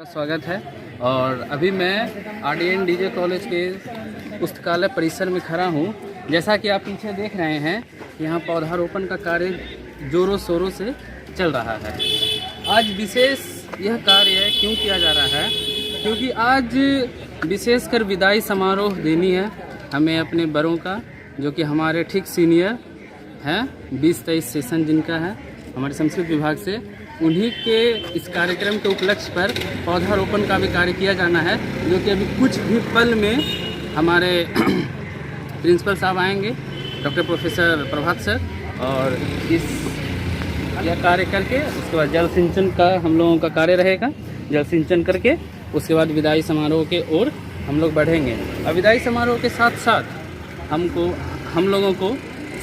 स्वागत है। और अभी मैं RDN DJ कॉलेज के पुस्तकालय परिसर में खड़ा हूँ। जैसा कि आप पीछे देख रहे हैं, यहाँ पौधारोपण का कार्य जोरों शोरों से चल रहा है। आज विशेष यह कार्य क्यों किया जा रहा है? क्योंकि आज विशेषकर विदाई समारोह देनी है हमें अपने बड़ों का, जो कि हमारे ठीक सीनियर हैं, 20-23 सेशन जिनका है हमारे संस्कृत विभाग से। उन्हीं के इस कार्यक्रम के उपलक्ष्य पर पौधारोपण का भी कार्य किया जाना है, जो कि अभी कुछ ही पल में हमारे प्रिंसिपल साहब आएंगे, डॉक्टर प्रोफेसर प्रभात सर, और यह कार्य करके उसके बाद जल सिंचन का हम लोगों का कार्य रहेगा। जल सिंचन करके उसके बाद विदाई समारोह के ओर हम लोग बढ़ेंगे। और विदाई समारोह के साथ साथ हम लोगों को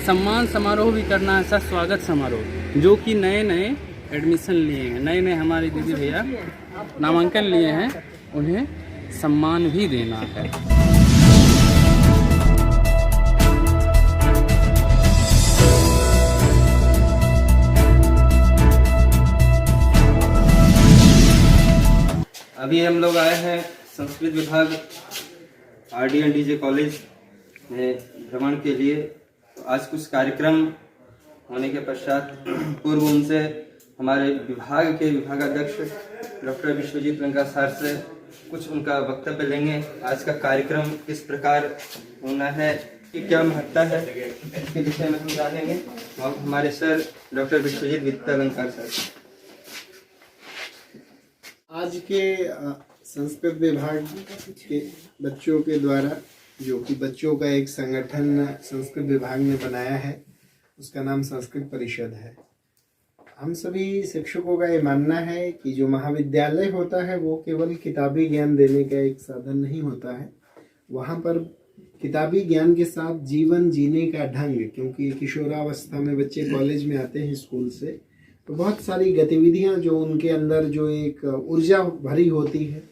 सम्मान समारोह भी करना है, ऐसा स्वागत समारोह। जो कि नए एडमिशन लिए हैं, नए हमारे दीदी भैया नामांकन लिए हैं, उन्हें सम्मान भी देना है। अभी हम लोग आए हैं संस्कृत विभाग RDN DJ कॉलेज में भ्रमण के लिए। तो आज कुछ कार्यक्रम होने के पश्चात पूर्व उनसे हमारे विभाग के विभागाध्यक्ष डॉक्टर विश्वजीत लंका सर से कुछ उनका वक्तव्य लेंगे। आज का कार्यक्रम किस प्रकार होना है, कि क्या महत्ता है, इसके विषय में हम जानेंगे। और हमारे sir doctor Vishwajit Lanka sir. आज के संस्कृत विभाग के बच्चों के द्वारा, जो कि बच्चों का एक संगठन संस्कृत विभाग ने बनाया है, उसका नाम संस्कृत परिषद है। हम सभी शिक्षकों का ये मानना है कि जो महाविद्यालय होता है वो केवल किताबी ज्ञान देने का एक साधन नहीं होता है। वहाँ पर किताबी ज्ञान के साथ जीवन जीने का ढंग, क्योंकि किशोरावस्था में बच्चे कॉलेज में आते हैं स्कूल से, तो बहुत सारी गतिविधियाँ जो उनके अंदर जो एक ऊर्जा भरी होती है,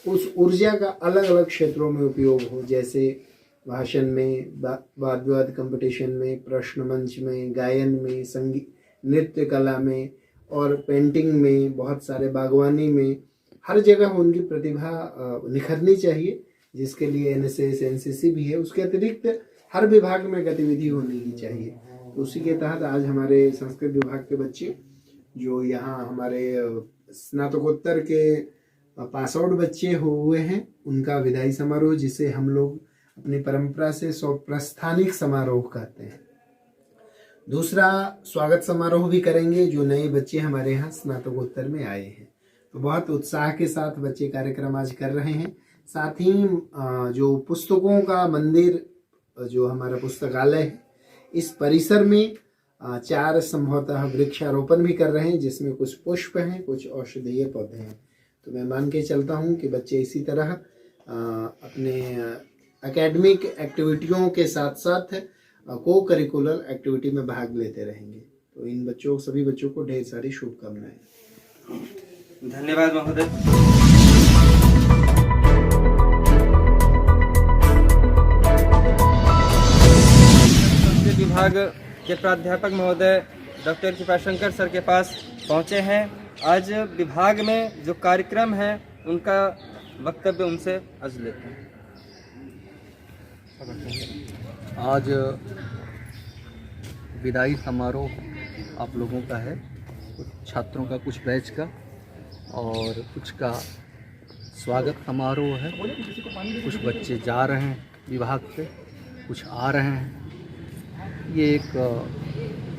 उस ऊर्जा का अलग अलग क्षेत्रों में उपयोग हो। जैसे भाषण में, वाद विवाद कंपटीशन में, प्रश्न मंच में, गायन में, संगीत नृत्य कला में और पेंटिंग में, बहुत सारे बागवानी में, हर जगह उनकी प्रतिभा निखरनी चाहिए, जिसके लिए NSS NCC भी है। उसके अतिरिक्त हर विभाग में गतिविधि होनी ही चाहिए। तो उसी के तहत आज हमारे संस्कृत विभाग के बच्चे जो यहाँ हमारे स्नातकोत्तर के पास आउट बच्चे हुए हैं, उनका विदाई समारोह, जिसे हम लोग अपनी परंपरा से प्रस्थानिक समारोह कहते हैं। दूसरा स्वागत समारोह भी करेंगे, जो नए बच्चे हमारे यहाँ स्नातकोत्तर में आए हैं। तो बहुत उत्साह के साथ बच्चे कार्यक्रम आज कर रहे हैं। साथ ही जो पुस्तकों का मंदिर, जो हमारा पुस्तकालय है, इस परिसर में 4 संभवतः वृक्षारोपण भी कर रहे हैं, जिसमें कुछ पुष्प हैं, कुछ औषधीय पौधे हैं। तो मैं मान के चलता हूँ कि बच्चे इसी तरह अपने एकेडमिक एक्टिविटियों के साथ साथ को करिकुलर एक्टिविटी में भाग लेते रहेंगे। तो इन बच्चों, सभी बच्चों को ढेर सारी शुभकामनाएं। धन्यवाद महोदय। संस्कृत विभाग के प्राध्यापक महोदय डॉक्टर कृपाशंकर सर के पास पहुंचे हैं। आज विभाग में जो कार्यक्रम है उनका वक्तव्य उनसे आज लेते हैं। आज विदाई समारोह आप लोगों का है, कुछ छात्रों का, कुछ बैच का, और कुछ का स्वागत समारोह है। कुछ बच्चे जा रहे हैं विभाग से, कुछ आ रहे हैं। ये एक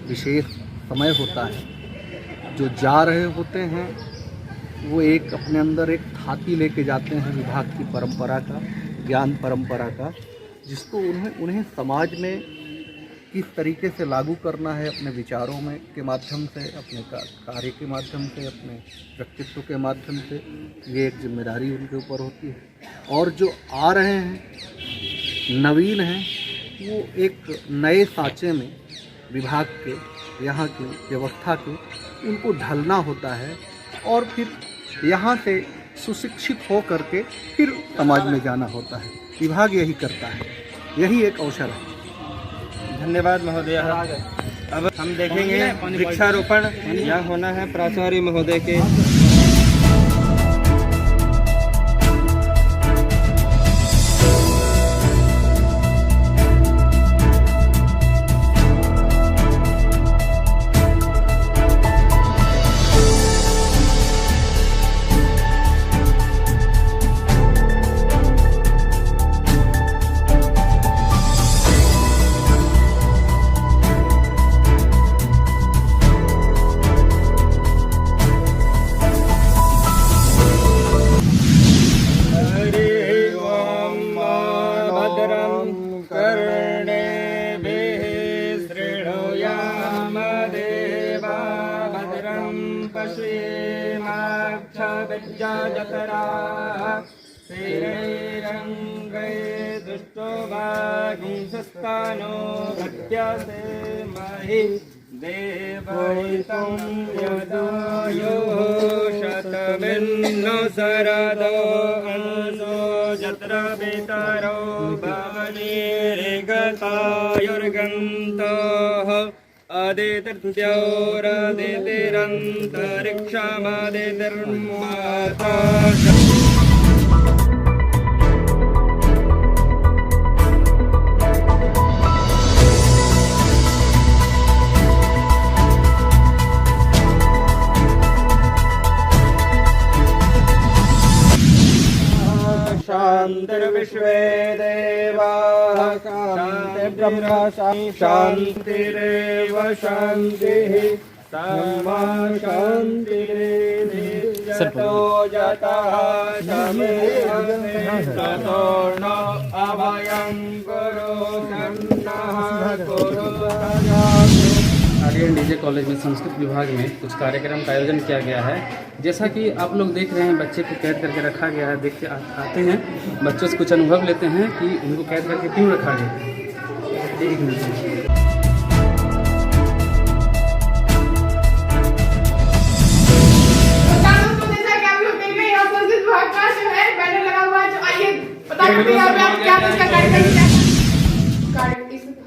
विशेष समय होता है। जो जा रहे होते हैं वो एक अपने अंदर एक थाती लेके जाते हैं विभाग की परंपरा का, ज्ञान परंपरा का, जिसको उन्हें समाज में किस तरीके से लागू करना है, अपने विचारों में के माध्यम से, अपने कार्य के माध्यम से, अपने व्यक्तित्व के माध्यम से, ये एक जिम्मेदारी उनके ऊपर होती है। और जो आ रहे हैं, नवीन हैं, वो एक नए सांचे में विभाग के, यहाँ की व्यवस्था के, उनको ढलना होता है और फिर यहाँ से सुशिक्षित हो करके फिर समाज में जाना होता है। विभाग यही करता है, यही एक अवसर है। धन्यवाद महोदय। अब हम देखेंगे वृक्षारोपण यहाँ होना है प्राचार्य महोदय के। जतरा श्रीरंगे दुष्टो भागुंसस्तानो भट्यसे महि देवहितं यदायो शतमिन्नो शरदो अंसो जत्र पितरो भवनीर्गतायुर्गन्तः आदितिर्द्योरादितिरन्तरिक्षमादितिर्माता शान्तिर्विश्वे देवाः शान्तिर्ब्रह्म शान्तिरेव शान्तिः सामा शान्तिरेव जतो जतः ततो न अभयं कुरु सन्नः कुरु आर्यन डीजे कॉलेज में संस्कृत विभाग में कुछ कार्यक्रम का आयोजन किया गया है। जैसा कि आप लोग देख रहे हैं, बच्चे को कैद करके रखा गया है। देख के आते हैं, बच्चों से कुछ अनुभव लेते हैं कि उनको कैद करके क्यों रखा गया। एक मिनट।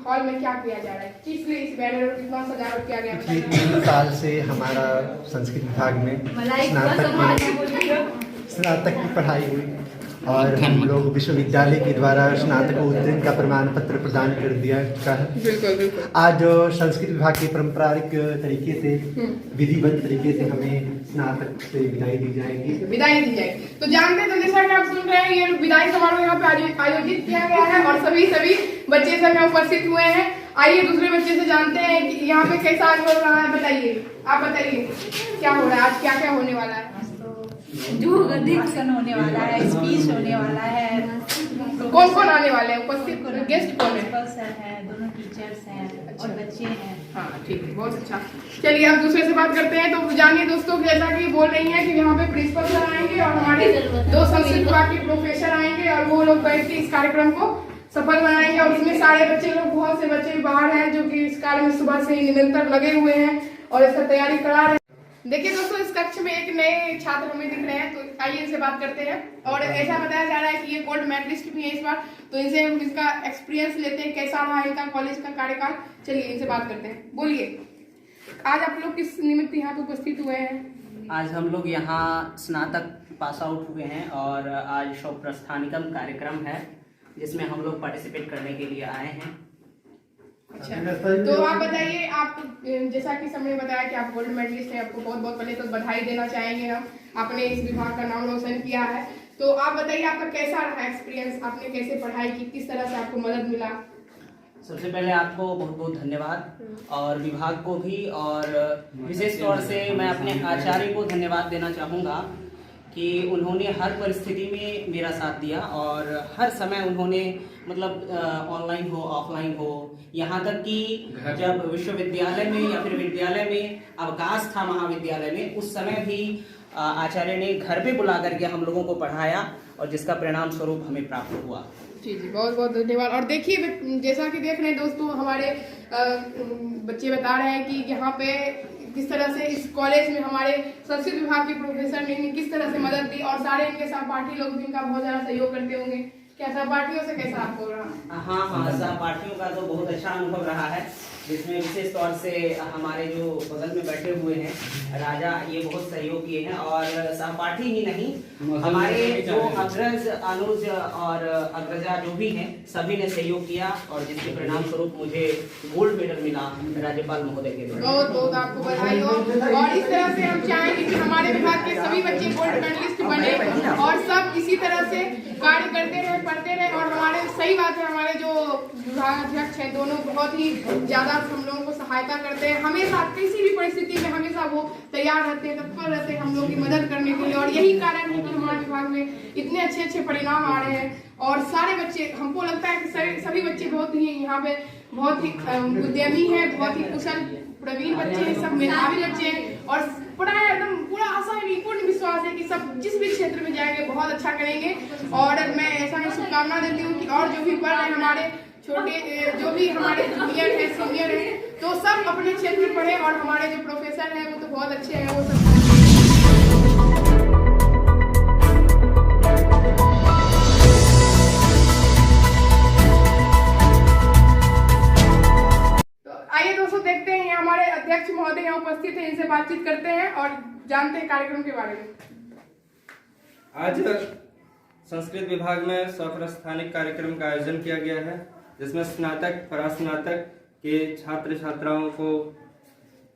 हॉल में क्या किया जा रहा है, किस लिए इस बैनर और कितना सजावट किया गया है? 3 साल से हमारा संस्कृत विभाग में स्नातक की पढ़ाई हुई और हम लोग विश्वविद्यालय के द्वारा स्नातक उत्तीर्ण का प्रमाण पत्र प्रदान कर दिया चुका है। बिल्कुल। आज संस्कृत विभाग के पारंपरिक तरीके से विधिवत तरीके से हमें स्नातक से विदाई दी जाएगी। तो जानते हैं, तो जैसा कि आप सुन रहे हैं, ये विदाई समारोह यहाँ पे आयोजित किया गया है और सभी बच्चे सब यहाँ उपस्थित हुए हैं। आइए दूसरे बच्चे से जानते हैं कि यहाँ पे कैसा अनुभव रहा है। बताइए, आप बताइए क्या हो रहा है आज, क्या क्या होने वाला है? जो भाषण होने वाला है, स्पीच होने वाला है। कौन कौन आने वाले हैं? उपस्थित गेस्ट कौन है? प्रिंसिपल सर हैं, दोनों टीचर्स हैं और बच्चे हैं। हाँ ठीक है, बहुत अच्छा। चलिए आप दूसरे से बात करते हैं। तो जानिए दोस्तों, जैसा कि बोल रही हैं कि यहाँ पे प्रिंसिपल सर आएंगे और हमारे 2 संस्कृत विभाग के प्रोफेसर आएंगे और वो लोग बैठ के इस कार्यक्रम को सफल बनाएंगे। और इसमें सारे बच्चे लोग, बहुत से बच्चे बाहर हैं जो कि इस कार्य में सुबह से ही निरंतर लगे हुए हैं और इसका तैयारी करा रहे हैं। देखिए दोस्तों, इस कक्ष में एक नए छात्र हमें दिख रहे हैं, तो आइए इनसे बात करते हैं। और ऐसा बताया जा रहा है कि ये गोल्ड मेडलिस्ट भी है इस बार, तो इनसे हम इसका एक्सपीरियंस लेते हैं, कैसा रहा इनका कॉलेज का कार्यकाल। चलिए इनसे बात करते हैं। बोलिए, आज आप लोग किस निमित्त यहाँ पे उपस्थित हुए हैं? आज हम लोग यहाँ स्नातक पास आउट हुए हैं और आज शव प्रस्थानिकम कार्यक्रम है जिसमें हम लोग पार्टिसिपेट करने के लिए आए हैं। अच्छा, तो आप बताइए, आप जैसा कि सबने बताया कि आप गोल्ड मेडलिस्ट हैं, आपको बहुत बहुत पहले तो बधाई देना चाहेंगे हम। आपने इस विभाग का नाम रोशन किया है, तो आप बताइए आपका कैसा रहा एक्सपीरियंस, आपने कैसे पढ़ाई की, किस तरह से आपको मदद मिला? सबसे पहले आपको बहुत बहुत धन्यवाद और विभाग को भी, और विशेष तौर से मैं अपने आचार्य को धन्यवाद देना चाहूँगा कि उन्होंने हर परिस्थिति में मेरा साथ दिया और हर समय उन्होंने मतलब ऑनलाइन हो ऑफलाइन हो, यहाँ तक कि जब विश्वविद्यालय में या फिर विद्यालय में अवकाश था महाविद्यालय में, उस समय भी आचार्य ने घर पे बुला करके हम लोगों को पढ़ाया और जिसका परिणाम स्वरूप हमें प्राप्त हुआ। जी बहुत बहुत धन्यवाद। और देखिए, जैसा कि देख रहे हैं दोस्तों, हमारे बच्चे बता रहे हैं कि यहाँ पे किस तरह से इस कॉलेज में हमारे संस्कृत विभाग के प्रोफेसर ने किस तरह से मदद दी और सारे इनके सहपाठी लोग जिनका बहुत ज़्यादा सहयोग करते होंगे। क्या सहपाठियों से कैसा आपको रहा? हाँ, सहपाठियों का तो बहुत अच्छा अनुभव रहा है, जिसमें विशेष तौर से हमारे जो बगल में बैठे हुए हैं राजा, ये बहुत सहयोग किए हैं। और सहपाठी ही नहीं, हमारे जो अग्रज, अनुज और अग्रजा जो भी हैं, सभी ने सहयोग किया और जिसके परिणाम स्वरूप मुझे गोल्ड मेडल मिला राज्यपाल महोदय के द्वारा। बहुत बहुत आपको बधाई हो। और इस तरह से हम चाहेंगे कि हमारे विभाग के सभी बच्चे गोल्ड मेडलिस्ट बने और सब इसी तरह से कार्य करते रहे, पढ़ते रहे। और हमारे, सही बात है, हमारे जो विभाग अध्यक्ष हैं दोनों बहुत ही ज्यादा हम लोगों को सहायता करते हैं, हमेशा किसी भी परिस्थिति में हमेशा वो तैयार रहते हैं, तत्पर रहते हैं हम लोग की मदद करने के लिए। और यही कारण है कि हमारे विभाग में इतने अच्छे अच्छे परिणाम आ रहे हैं और सारे बच्चे, हमको लगता है कि सभी बच्चे बहुत ही यहाँ पे बहुत ही उद्यमी हैं, बहुत ही कुशल प्रवीण बच्चे हैं, सब मेधावी बच्चे हैं और पूरा एकदम पूरा आशा है, पूर्ण विश्वास विश्वास है कि सब जिस भी क्षेत्र में जाएंगे बहुत अच्छा करेंगे। और मैं ऐसा ही शुभकामना देती हूँ कि और जो भी पढ़ रहे हैं हमारे छोटे, जो भी हमारे जूनियर है, सीनियर है, तो सब अपने क्षेत्र में पढ़े। और हमारे जो प्रोफेसर हैं वो तो बहुत अच्छे हैं, वो सब देखते हैं। ये हमारे अध्यक्ष महोदय यहाँ उपस्थित हैं, इनसे बातचीत करते हैं और जानते हैं कार्यक्रम के बारे में। आज संस्कृत विभाग में सौप्रस्थानिक कार्यक्रम का आयोजन किया गया है, जिसमें स्नातक परास्नातक के छात्र छात्राओं को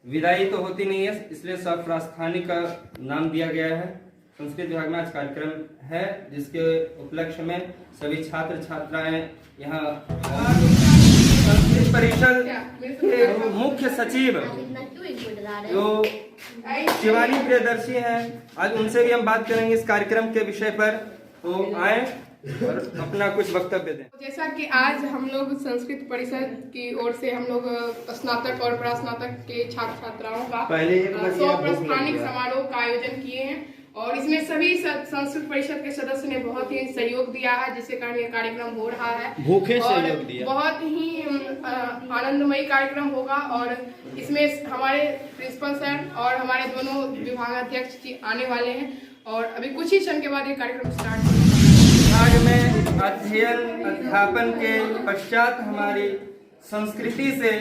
विदाई तो होती नहीं है, इसलिए सौप्रस्थानिक का नाम दिया गया है। संस्कृत विभाग में आज कार्यक्रम है, जिसके उपलक्ष्य में सभी छात्र छात्राएं यहाँ संस्कृत परिषद के मुख्य सचिव जो शिवानी प्रियदर्शी हैं, आज उनसे भी हम बात करेंगे इस कार्यक्रम के विषय पर, तो आए और अपना कुछ वक्तव्य दें। जैसा कि आज हम लोग संस्कृत परिषद की ओर से हम लोग स्नातक और परास्नातक के छात्र छात्राओं का सौप्रस्थानिक समारोह का आयोजन किए हैं और इसमें सभी संस्कृत परिषद के सदस्य ने बहुत ही सहयोग दिया है, जिसके कारण ये कार्यक्रम हो रहा है। सहयोग दिया। बहुत ही आनंदमयी कार्यक्रम होगा और इसमें हमारे प्रिंसिपल सर और हमारे दोनों विभागाध्यक्ष जी आने वाले हैं और अभी कुछ ही क्षण के बाद ये कार्यक्रम स्टार्ट होगा। विभाग में अध्ययन अध्यापन के पश्चात हमारी संस्कृति से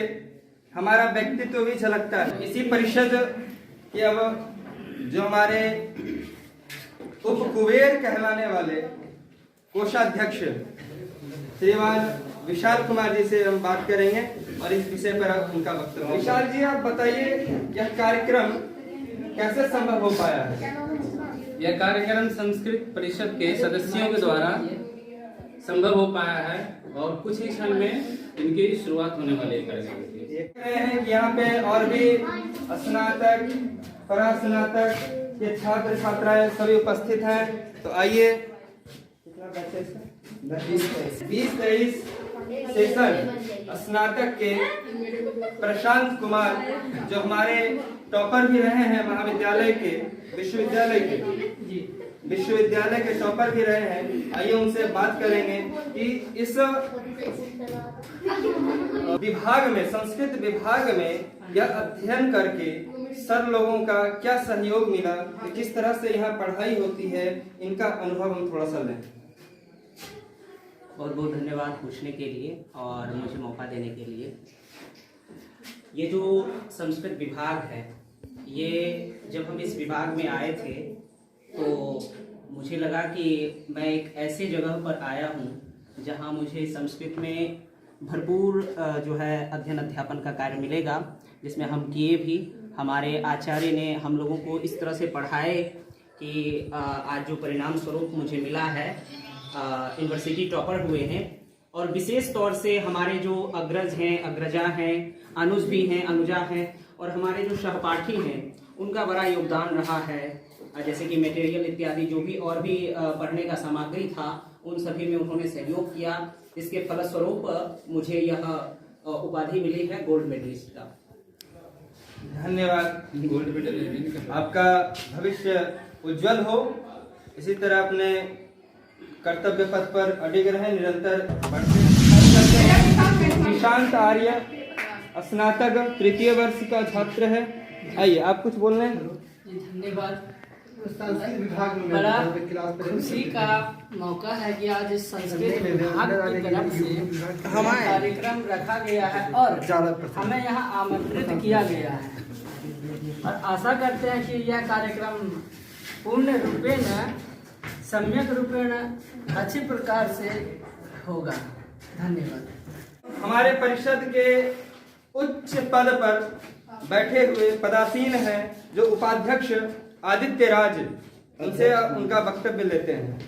हमारा व्यक्तित्व भी झलकता है। इसी परिषद के अब जो हमारे उप कुबेर कहलाने वाले कोषाध्यक्ष श्रीमान विशाल कुमार जी से हम बात करेंगे और इस विषय पर उनका वक्तव्य। विशाल जी, आप बताइए यह कार्यक्रम कैसे संभव हो पाया है? यह कार्यक्रम संस्कृत परिषद के सदस्यों के द्वारा संभव हो पाया है और कुछ ही क्षण में इनकी शुरुआत होने वाली कार्यक्रम की। देख रहे हैं कि यहाँ पे और भी स्नातक परास्नातक के छात्र छात्राएं सभी उपस्थित हैं, तो आइए 20-23 सेशन स्नातक के प्रशांत कुमार जो हमारे टॉपर भी रहे हैं महाविद्यालय के विश्वविद्यालय के टॉपर भी रहे हैं, आइए उनसे बात करेंगे कि इस विभाग में संस्कृत विभाग में यह अध्ययन करके सर लोगों का क्या सहयोग मिला, किस तरह से यहाँ पढ़ाई होती है, इनका अनुभव हम थोड़ा सा लें। बहुत बहुत धन्यवाद पूछने के लिए और मुझे मौका देने के लिए। ये जो संस्कृत विभाग है, ये जब हम इस विभाग में आए थे तो मुझे लगा कि मैं एक ऐसे जगह पर आया हूँ जहाँ मुझे संस्कृत में भरपूर जो है अध्ययन अध्यापन का कार्य मिलेगा, जिसमें हम किए भी। हमारे आचार्य ने हम लोगों को इस तरह से पढ़ाए कि आज जो परिणाम स्वरूप मुझे मिला है, यूनिवर्सिटी टॉपर हुए हैं। और विशेष तौर से हमारे जो अग्रज हैं, अग्रजा हैं, अनुज भी हैं, अनुजा हैं और हमारे जो सहपाठी हैं, उनका बड़ा योगदान रहा है। जैसे कि मटेरियल इत्यादि जो भी और भी पढ़ने का सामग्री था, उन सभी में उन्होंने सहयोग किया। इसके फलस्वरूप मुझे यह उपाधि मिली है गोल्ड मेडलिस्ट का। धन्यवाद। गोल्ड मेडल आपका भविष्य उज्जवल हो, इसी तरह अपने कर्तव्य पथ पर अडिग रहे, निरंतर बढ़ते हैं। निशांत आर्य स्नातक तृतीय वर्ष का छात्र है, आइए आप कुछ बोल रहे हैं। धन्यवाद। बड़ा खुशी का मौका है कि आज संस्कृत विभाग की तरफ से कार्यक्रम रखा गया है और हमें यहाँ आमंत्रित किया गया है और आशा करते हैं कि यह कार्यक्रम पूर्ण रूपेण सम्यक रूपेण अच्छी प्रकार से होगा। धन्यवाद। हमारे परिषद के उच्च पद पर बैठे हुए पदासीन हैं जो उपाध्यक्ष आदित्य राज, उनसे उनका वक्तव्य लेते हैं।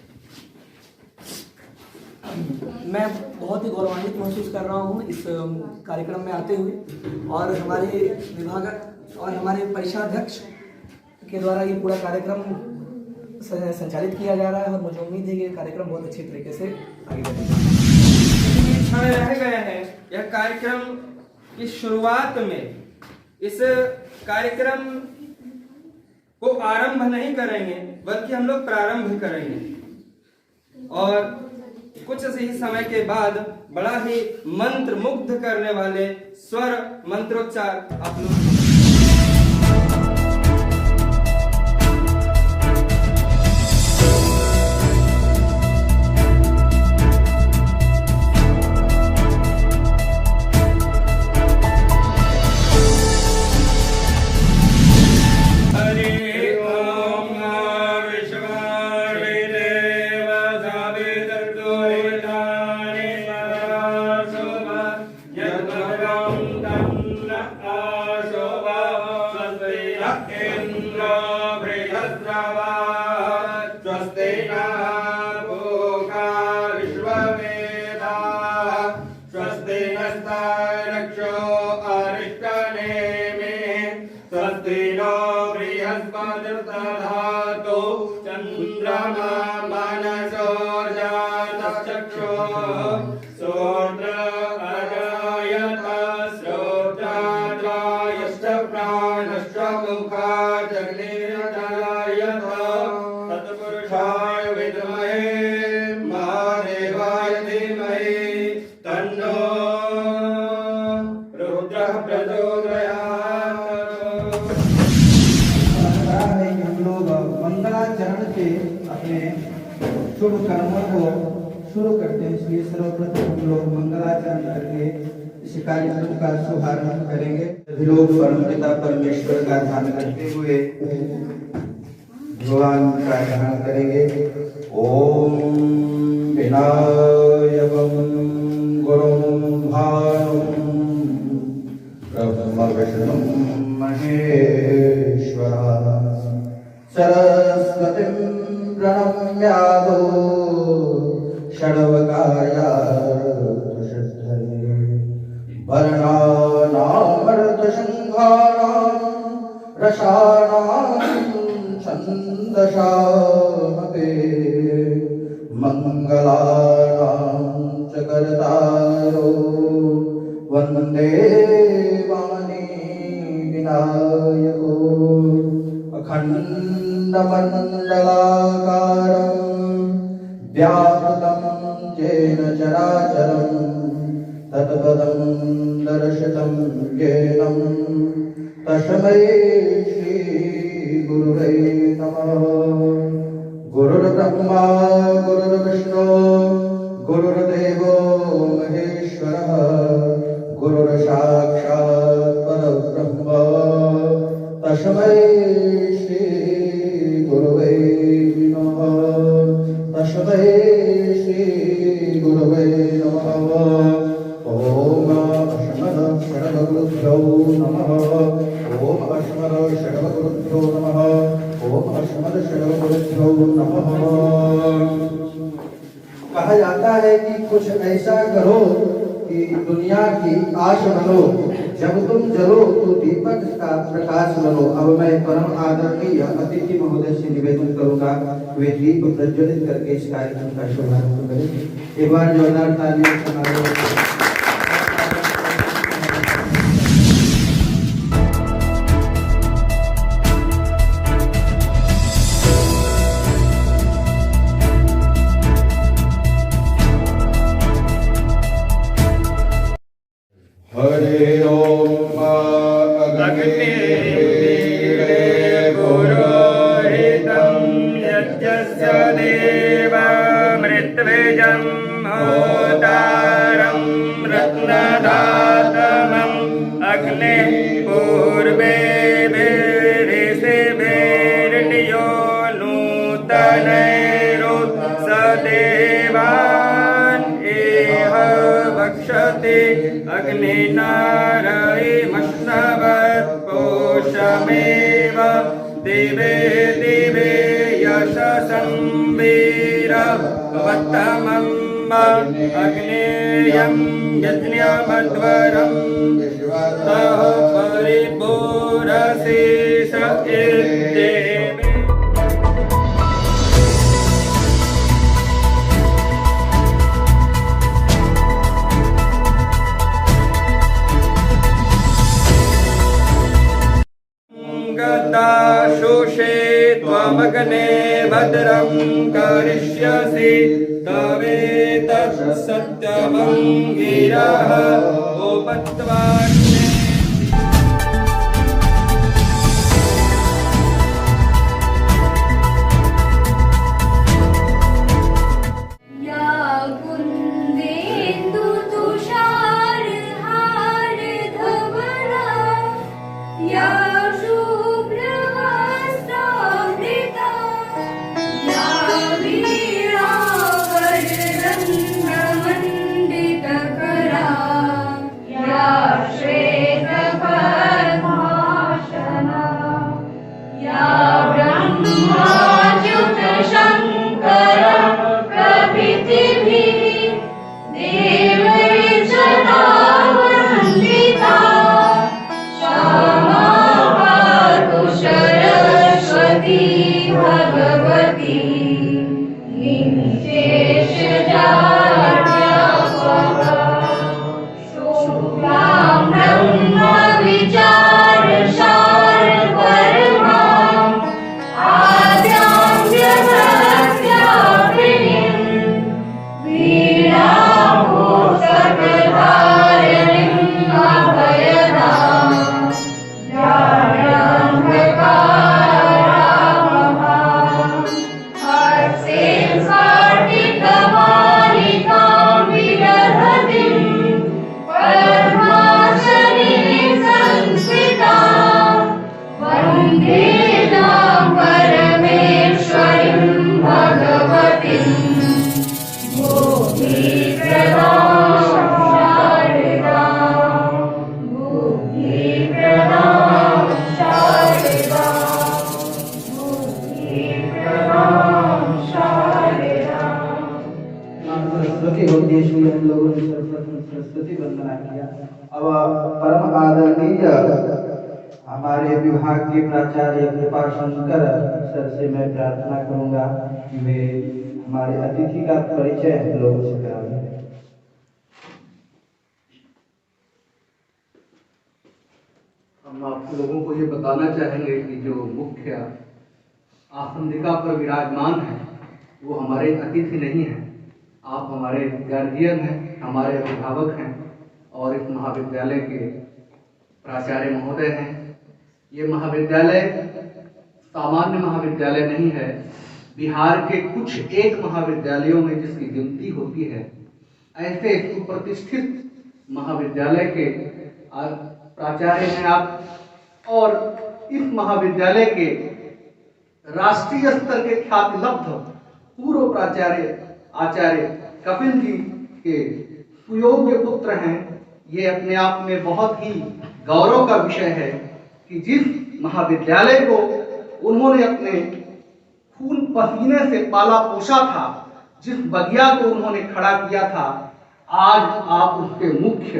मैं बहुत ही गौरवान्वित महसूस कर रहा हूँ इस कार्यक्रम में आते हुए और हमारे विभाग और हमारे परिषदाध्यक्ष के द्वारा ये पूरा कार्यक्रम संचालित किया जा रहा है और मुझे उम्मीद है कि ये कार्यक्रम बहुत अच्छे तरीके से आगे बढ़ेगा। रह गए हैं यह कार्यक्रम की शुरुआत में। इस कार्यक्रम को आरंभ नहीं करेंगे बल्कि हम लोग प्रारंभ करेंगे। और कुछ ही समय के बाद बड़ा ही मंत्र मुग्ध करने वाले स्वर मंत्रोच्चार आप लोग शुभ कर्मों को शुरू करते हैं। इसलिए सर्वप्रथम हम लोग मंगलाचरण करके इस कार्यक्रम का शुभारंभ करेंगे। सभी लोग परमपिता परमेश्वर का ध्यान करते हुए भगवान का ध्यान करेंगे। ओम विनायकं गुरुं भानुं ब्रह्म विष्णुं महेश्वरं सरस्वतीं प्रणम्यादो षड्वकार्यार्थसिद्धये वर्णानामर्थसंघानां रसानां छन्दसामपि मंगलानां च कर्तारो वन्दे वाणी विनायको अखण्डमण्डलाकारं व्याप्तं येन चराचरं तत्पदं दर्शितं येन तस्मै श्रीगुरुवे नमः। गुरुर्ब्रह्मा गुरुर्विष्णु गुरुर्देवो महेश्वरः गुरुर्साक्षात् परब्रह्म तस्मै श्रीगुरुवे नमः। तस्मै श्रीगुरुवे नमः। ओम अश्मद षड्गुरुभ्यो नमः। ओम अश्मद षड्गुरुभ्यो नमः। ओम अश्मद षड्गुरुभ्यो नमः। कहा जाता है कि कुछ ऐसा करो कि दुनिया की आश बनो, जब तुम जलो तो दीपक का प्रकाश बनो। अब मैं परम आदरणीय अतिथि महोदय से निवेदन करूंगा वे दीप प्रज्वलित करके इस कार्यक्रम का शुभारंभ करें। एक बार जोरदार तालियों से हमारे हरे ओम अग्ने पुरोहितं यज्ञस्य देवमृत्युजं होतारं रत्नदातमं अग्ने पूर्वे ऋषिभिर्नियो नूतनैरो सदेवान् इह भक्षते अग्निनारयमश्नवत्पोषमेव दिवे दिवे यशसं वीरवत्तमं अग्नेयं यज्ञमध्वरं तः परिपूरशेष इत्येवे। शोषे करिष्यसि तवेतत् सत्यमङ्गिरः उपत्वान्ये। सरस्वती होती है, इसलिए हम लोगों ने सरस्वती वंदना किया। अब परम आदरणीय हमारे विभाग के प्राचार्य कृपाशंकर सर से मैं प्रार्थना करूंगा कि वे हमारे अतिथि का परिचय हम लोगों से कराएं। हम आप लोगों को ये बताना चाहेंगे कि जो मुख्य आसंदिका पर विराजमान है वो हमारे अतिथि नहीं हैं। आप हमारे गार्जियन हैं, हमारे अभिभावक हैं और इस महाविद्यालय के प्राचार्य महोदय हैं। ये महाविद्यालय सामान्य महाविद्यालय नहीं है। बिहार के कुछ एक महाविद्यालयों में जिसकी गिनती होती है, ऐसे सुप्रतिष्ठित महाविद्यालय के प्राचार्य हैं आप। और इस महाविद्यालय के राष्ट्रीय स्तर के ख्यातिलब्ध पूर्व प्राचार्य आचार्य कपिल जी के सुयोग्य पुत्र हैं। ये अपने आप में बहुत ही गौरव का विषय है कि जिस महाविद्यालय को उन्होंने अपने खून पसीने से पाला पोसा था, जिस बगिया को उन्होंने खड़ा किया था, आज आप उसके मुख्य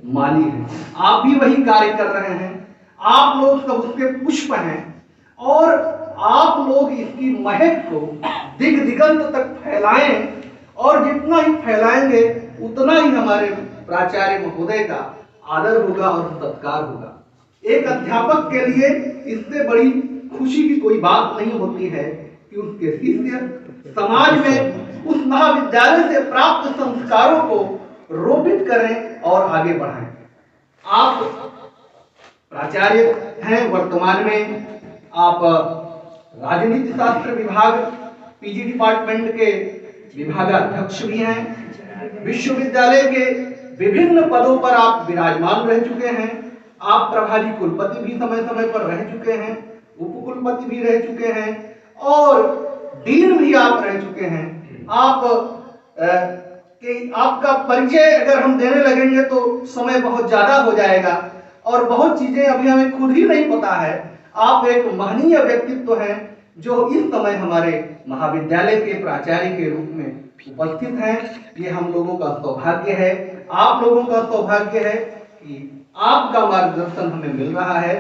माली हैं। आप भी वही कार्य कर रहे हैं। आप लोग सब उसके पुष्प हैं और आप लोग इसकी महक को दिग दिगंत तक फैलाएं और जितना ही फैलाएंगे उतना ही हमारे प्राचार्य महोदय का आदर होगा और सत्कार होगा। एक अध्यापक के लिए इससे बड़ी खुशी की कोई बात नहीं होती है कि उसके शिष्य समाज में उस महाविद्यालय से प्राप्त संस्कारों को रोपित करें और आगे बढ़ाएं। आप प्राचार्य हैं, वर्तमान में आप राजनीति शास्त्र विभाग पीजी डिपार्टमेंट के विभागाध्यक्ष भी हैं। विश्वविद्यालय के विभिन्न पदों पर आप विराजमान रह चुके हैं। आप प्रभारी कुलपति भी समय समय पर रह चुके हैं, उपकुलपति भी रह चुके हैं और डीन भी आप रह चुके हैं। आपका परिचय अगर हम देने लगेंगे तो समय बहुत ज्यादा हो जाएगा और बहुत चीजें अभी हमें खुद ही नहीं पता है। आप एक महनीय व्यक्तित्व हैं जो इस समय हमारे महाविद्यालय के प्राचार्य के रूप में उपस्थित हैं। ये हम लोगों का सौभाग्य है, आप लोगों का सौभाग्य है कि आपका मार्गदर्शन हमें मिल रहा है।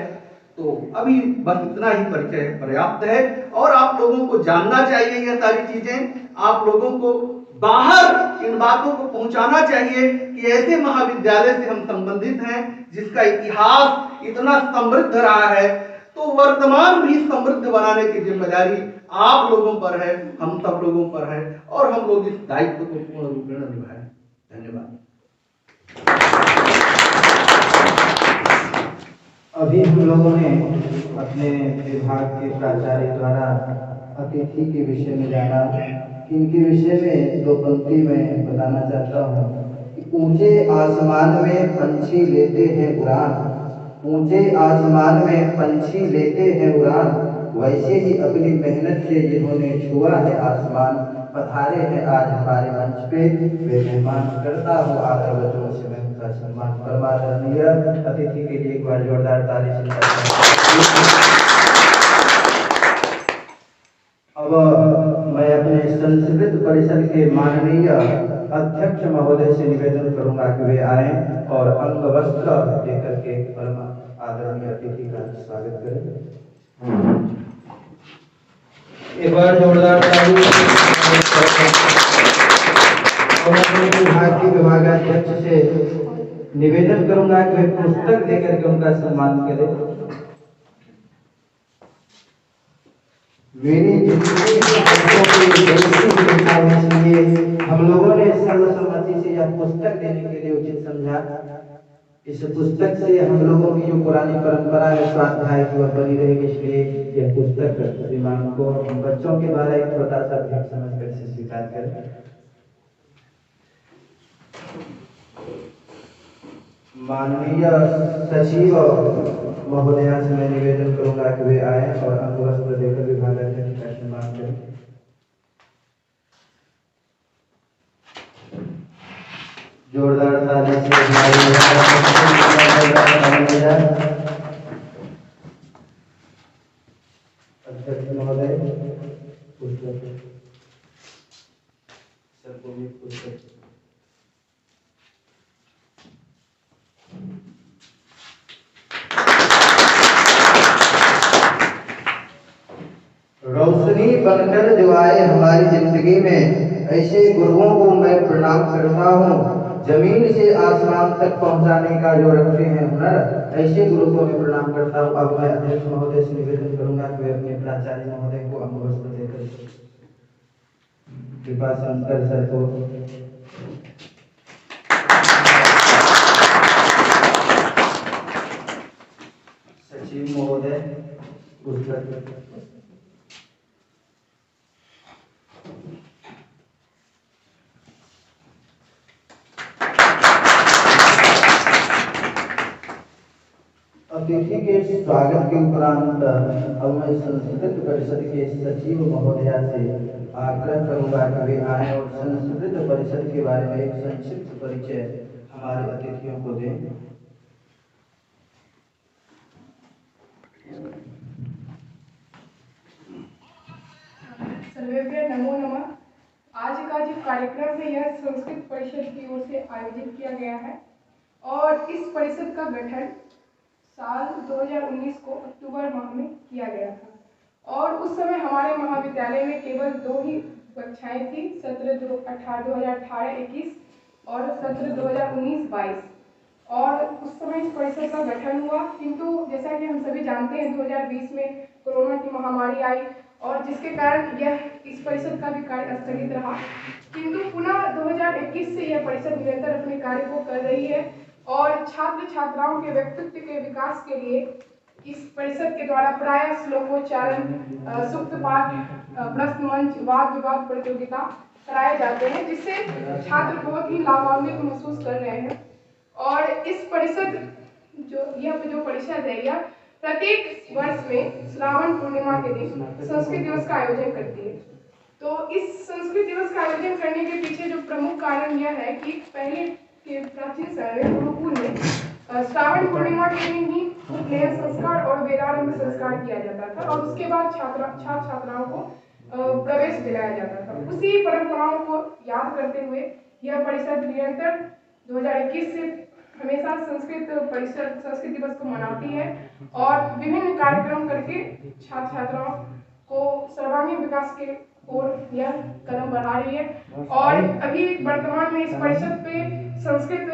तो अभी बस इतना ही परिचय पर्याप्त है और आप लोगों को जानना चाहिए ये सारी चीजें। आप लोगों को बाहर इन बातों को पहुंचाना चाहिए कि ऐसे महाविद्यालय से हम संबंधित हैं जिसका इतिहास इतना समृद्ध रहा है, तो वर्तमान भी समृद्ध बनाने की जिम्मेदारी आप लोगों पर है, हम सब लोगों पर है, और हम लोग इस दायित्व को पूर्ण रूप में निभाएं। धन्यवाद। अभी हम लोगों ने अपने विभाग के प्राचार्य द्वारा अतिथि के विषय में जाना। इनके विषय में दो पंक्ति में बताना चाहता हूँ कि ऊंचे आसमान में पंछी लेते हैं उड़ान, ऊंचे आसमान में पंछी लेते हैं उड़ान, वैसे ही अपनी मेहनत से जिन्होंने छुआ है आसमान, पधारे हैं आज हमारे मंच पे वे मेहमान। करता हूँ आदर वचनों से मैं उनका सम्मान। परमादरणीय अतिथि के लिए एक बार जोरदार ताली से। अब मैं अपने संस्कृत परिषद के माननीय अध्यक्ष महोदय से निवेदन करूंगा कि वे आए और अंग वस्त्र देकर के परम आदरणीय अतिथि का स्वागत करें। एक बार जोरदार ताली। और अपने विभाग के विभागाध्यक्ष से निवेदन करूंगा कि वे पुस्तक देकर के उनका सम्मान करें। मेरी जितनी हम लोगों ने सर्वसम्मति से यह पुस्तक देने के लिए उचित समझा। इस पुस्तक से हम लोगों की जो पुरानी परंपरा है स्वाध्याय की वह बनी रहेगी, इसलिए यह पुस्तक श्रीमान को हम बच्चों के द्वारा एक छोटा सा भेंट समझकर से स्वीकार करें। माननीय सचिव महोदया से मैं निवेदन करूंगा कि वे आए और अंग वस्त्र देकर विभागाध्यक्ष का सम्मान करें। जोरदार ताली से अध्यक्ष महोदय पुस्तक सबको भी पुस्तक। रोशनी बनकर जो आए हमारी जिंदगी में, ऐसे गुरुओं को मैं प्रणाम करता हूँ। जमीन से आसमान तक पहुँचाने का जो रखते हैं हुनर, ऐसे गुरु को मैं प्रणाम करता हूँ। अब मैं अध्यक्ष महोदय से निवेदन करूंगा कि वे अपने प्राचार्य महोदय को अंग वस्त्र देकर कृपा शंकर सर को सचिव महोदय पुस्तक। अतिथि के स्वागत के उपरांत अब मैं संस्कृत परिषद के सचिव महोदया से आग्रह करूंगा कि वे आए और संस्कृत परिषद के बारे में एक संक्षिप्त परिचय हमारे अतिथियों को दें। सर्वेभ्य नमो नमः। आज का जो कार्यक्रम है यह संस्कृत परिषद की ओर से आयोजित किया गया है और इस परिषद का गठन साल 2019 को अक्टूबर माह में किया गया था और उस समय हमारे महाविद्यालय में केवल 2 ही कक्षाएं थी, सत्र 2018-21 और सत्र 2019-22। और उस समय इस परिषद का गठन हुआ, किंतु जैसा कि हम सभी जानते हैं 2020 में कोरोना की महामारी आई और जिसके कारण यह इस परिषद का भी कार्य स्थगित रहा, किंतु पुनः 2021 से यह परिषद निरंतर अपने कार्य को कर रही है और छात्र छात्राओं के व्यक्तित्व के विकास के लिए इस परिषद के द्वारा प्राय श्लोकोच्चारण, सुक्त पाठ, प्रश्न मंच, वाद विवाद प्रतियोगिता कराए जाते हैं, जिससे छात्र बहुत ही लाभान्वित महसूस कर रहे हैं। और इस परिषद जो परिषद है यह प्रत्येक वर्ष में श्रावण पूर्णिमा के दिन संस्कृत दिवस का आयोजन करती है। तो इस संस्कृत दिवस का आयोजन करने के पीछे जो प्रमुख कारण यह है कि पहले के प्राचीन समय में गुरुकुल में श्रावण पूर्णिमा के दिन ही उपनयन संस्कार और वेदारंभ संस्कार किया जाता था और उसके बाद छात्राओं को प्रवेश दिलाया जाता था। उसी परंपराओं को याद करते हुए यह परिषद निरंतर 2021 से हमेशा संस्कृत दिवस को मनाती है और विभिन्न कार्यक्रम करके छात्र छात्राओं को सर्वांगीण विकास के ओर यह कदम बढ़ा रही है। और अभी वर्तमान में इस परिषद पे संस्कृत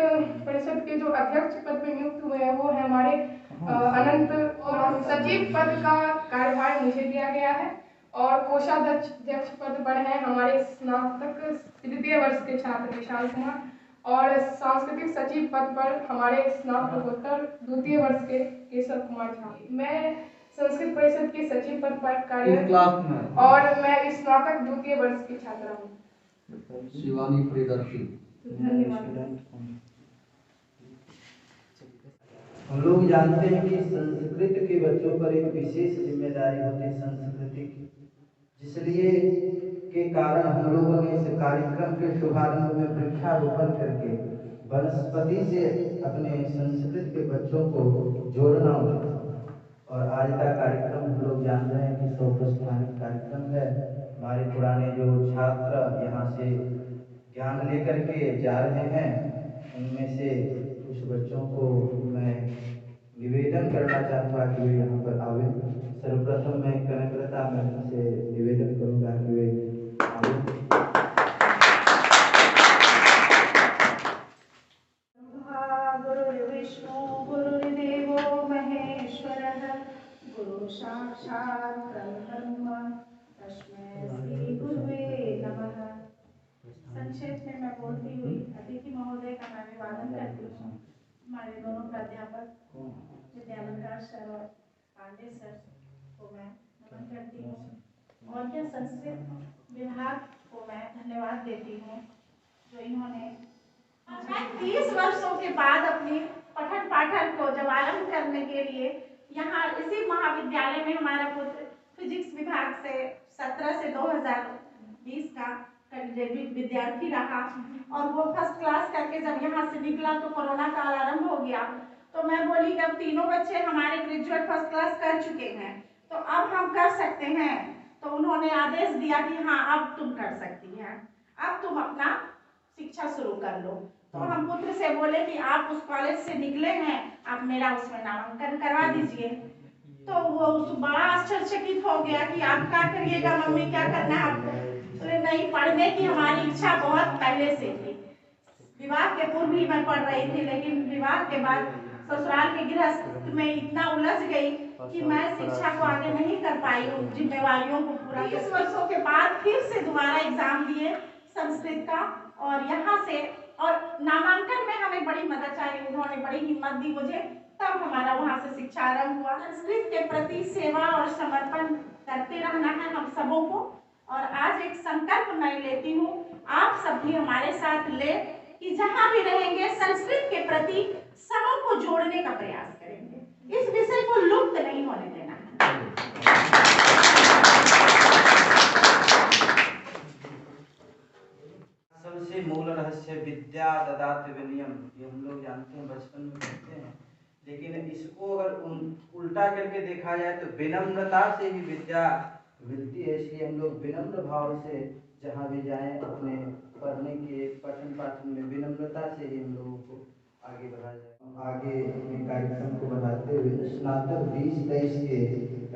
परिषद के जो अध्यक्ष पद पे नियुक्त हुए हैं वो है हमारे अनंत, और सचिव पद का कार्यभार मुझे दिया गया है और कोषाध्यक्ष पद पर है हमारे स्नातक तृतीय वर्ष के छात्र विशाल कुमार, और सांस्कृतिक सचिव पद पर हमारे स्नातकोत्तर द्वितीय वर्ष के केशव कुमार झा। मैं संस्कृत परिषद के सचिव पद पर कार्यरत और मैं स्नातक द्वितीय वर्ष की छात्रा हूँ। शिवानी प्रियदर्शी। धन्यवाद। हम लोग जानते हैं कि संस्कृत के बच्चों पर एक विशेष जिम्मेदारी होती है संस्कृति की, जिसलिए के कारण हम लोगों ने इस कार्यक्रम के शुभारंभ में वृक्षारोपण करके वनस्पति से अपने संस्कृत के बच्चों को जोड़ना होता है। और आज का कार्यक्रम हम लोग जान रहे हैं कि सौप्रस्थानिक कार्यक्रम है। हमारे पुराने जो छात्र यहाँ से ज्ञान लेकर के जा रहे हैं, उनमें से कुछ बच्चों को मैं निवेदन करना चाहूँगा कि वे यहाँ पर आवे। सर्वप्रथम मैं कनकलता मैडम से निवेदन करूँगा कि वे आवे। गुरुर्विष्णु गुरुर्देवो महेश्वरः, गुरु साक्षात् परब्रह्म तस्मै श्री गुरुवे नमः। संक्षेप में मैं बोलती हुई अतिथि महोदय का मैं अभिवादन करती हूँ। हमारे दोनों प्राध्यापक विद्यालंकार सर और पांडे सर को मैं नमन करती हूँ, और यह संस्कृत विभाग को मैं धन्यवाद देती हूँ जो इन्होंने 30 वर्षों के बाद अपनी पठन पाठन को जब आरंभ करने के लिए यहाँ इसी महाविद्यालय में हमारा पुत्र फिजिक्स विभाग से 17 से 2020 का विद्यार्थी रहा, और वो फर्स्ट क्लास करके जब यहाँ से निकला तो कोरोना काल आरंभ हो गया। तो मैं बोली कि अब तीनों बच्चे हमारे ग्रेजुएट फर्स्ट क्लास कर चुके हैं तो अब हम कर सकते हैं। तो उन्होंने आदेश दिया कि हाँ अब तुम कर सकती हैं, अब तुम अपना शिक्षा शुरू कर लो। तो हम पुत्र से बोले कि आप उस कॉलेज से निकले हैं, आप मेरा उसमें नामांकन करवा दीजिए। तो वो बड़ा आश्चर्यचकित हो गया कि आप क्या करिएगा मम्मी, क्या करना है आपको? तो नहीं, पढ़ने की हमारी इच्छा बहुत पहले से थी। विवाह के पूर्व भी मैं पढ़ रही थी, लेकिन विवाह के बाद ससुराल के गृहस्थ में इतना उलझ गई कि मैं शिक्षा को आगे नहीं कर पाई, उन जिम्मेवारियों को पूरा। 30 वर्षों के बाद फिर से दोबारा एग्जाम दिए संस्कृत का, और यहाँ से और नामांकन में हमें बड़ी मदद चाहिए, उन्होंने बड़ी हिम्मत दी मुझे, तब हमारा वहाँ से शिक्षा आरंभ हुआ। संस्कृत के प्रति सेवा और समर्पण करते रहना है हम सबों को, और आज एक संकल्प मैं लेती हूँ, आप सब भी हमारे साथ ले कि जहाँ भी रहेंगे संस्कृत के प्रति सबों को जोड़ने का प्रयास करेंगे, इस विषय को लुप्त नहीं होने देना है। सबसे मूल रहस्य विद्या ददाति विनयम, ये हम लोग जानते हैं, बचपन में पढ़ते हैं, लेकिन इसको अगर उल्टा करके देखा जाए तो विनम्रता से ही विद्या मिलती है। इसलिए हम लोग विनम्र भाव से जहाँ भी जाएं अपने पढ़ने के पठन पाठन में विनम्रता से ही हम लोगों को आगे बढ़ाया जाए। आगे अपने कार्यक्रम को बढ़ाते हुए स्नातक 2023 के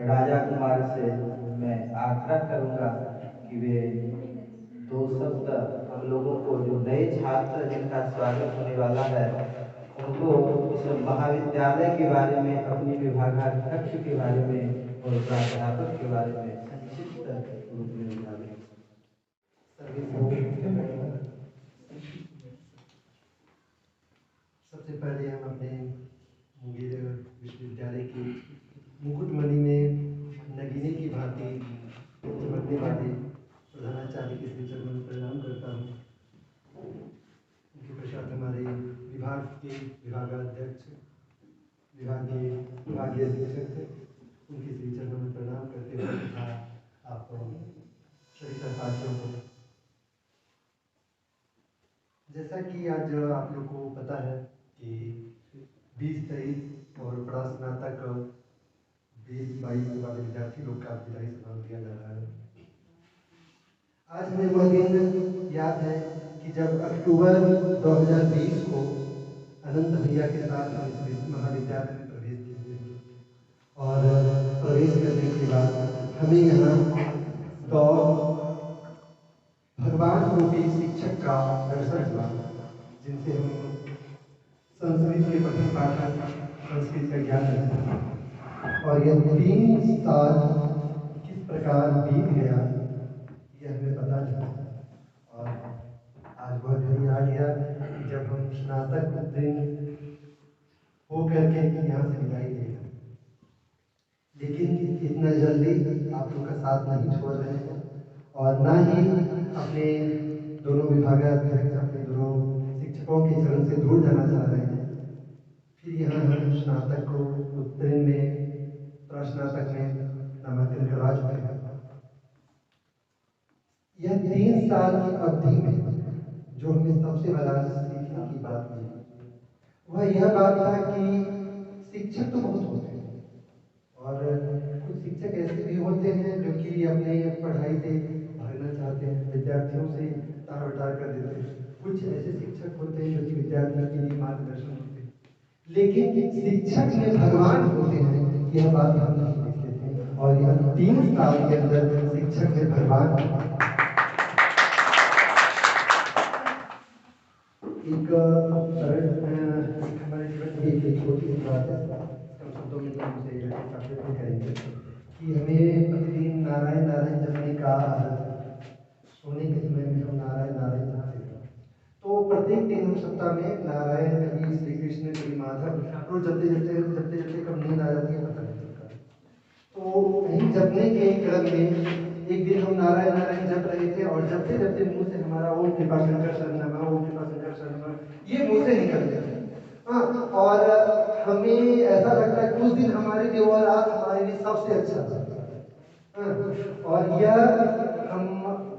राजा कुमार से मैं आग्रह करूँगा कि वे 2 शब्द हम लोगों को, जो नए छात्र जिनका स्वागत होने वाला है, उनको इस महाविद्यालय के बारे में, अपने विभागाध्यक्ष के बारे में और प्राध्यापक के बारे में संक्षिप्त रूप में बता दें। सबसे पहले हम अपने मुंगेर विश्वविद्यालय की मुकुटमणि में नगीने की भांति चमकने वाले प्रधानाचार्य के श्री चरणों में प्रणाम करता हूँ। उनके पश्चात हमारे विभाग के विभागाध्यक्ष, विभागीय शिक्षक, उनके श्री चरणों में प्रणाम करते हुए तथा आप सभी सहपाठियों को, जैसा कि आज आप लोग को पता है कि 2023 और बड़ा स्नातक 2022 वाले विद्यार्थी लोग का विदाई समारोह किया जा रहा है। आज हमें वह दिन याद है कि जब अक्टूबर 2020 को अनंत भैया के साथ हम इस महाविद्यालय में प्रवेश किए थे, और प्रवेश करने के बाद हमें यहाँ तो भगवान रूपी शिक्षक का दर्शन हुआ, जिनसे हम संस्कृत के पठन पाठन, संस्कृत का ज्ञान रखते हैं। और यह 3 साल किस प्रकार बीत गया ये हमें पता चला। और आज वह घड़ी आ गया जब हम स्नातक उत्तीर्ण हो करके यहाँ से विदाई ले। लेकिन इतना जल्दी आप लोग का साथ नहीं छोड़ रहे हैं और ना ही अपने दोनों विभागाध्यक्ष अपने दोनों शिक्षकों के चरण से दूर जाना चाह रहे हैं। फिर यहाँ हम स्नातक को उत्तीर्ण में स्नातक में नामांकन करवा चुके हैं। यह 3 साल की अवधि में जो हमें सबसे बड़ा सीखने की बात मिली वह यह बात था कि शिक्षक तो बहुत होते हैं और कुछ शिक्षक ऐसे भी होते हैं जो कि अपने पढ़ाई से भागना चाहते हैं, विद्यार्थियों से तार कर देते हैं। कुछ ऐसे शिक्षक होते हैं जो कि विद्यार्थियों के लिए मार्गदर्शन होते हैं, लेकिन शिक्षक में भगवान होते हैं यह बात हम नहीं देखते थे। और यह 3 साल के अंदर शिक्षक में भगवान एक हमारे जीवन की एक छोटी सी बात है, कम शब्दों में मुझे करेंगे कि हमें प्रतिदिन नारायण नारायण जपने का आदत, सोने के समय में हम नारायण नारायण जपते हैं। तो प्रत्येक दिन हम सप्ताह में नारायण, कभी श्री कृष्ण, कभी माधव, रोज जपते कब नींद आ जाती है पता नहीं चलता। तो कहीं जपने के क्रम में एक दिन हम नारायण नारायण जप रहे थे और जपते जपते मुंह से हमारा ओम कृपा शंकर शरणम, ओम कृपा शंकर शरणम ये मुंह से निकल गया। हाँ, और हमें ऐसा लगता है कुछ दिन हमारे लिए और रात हमारे लिए सबसे अच्छा था। और यह हम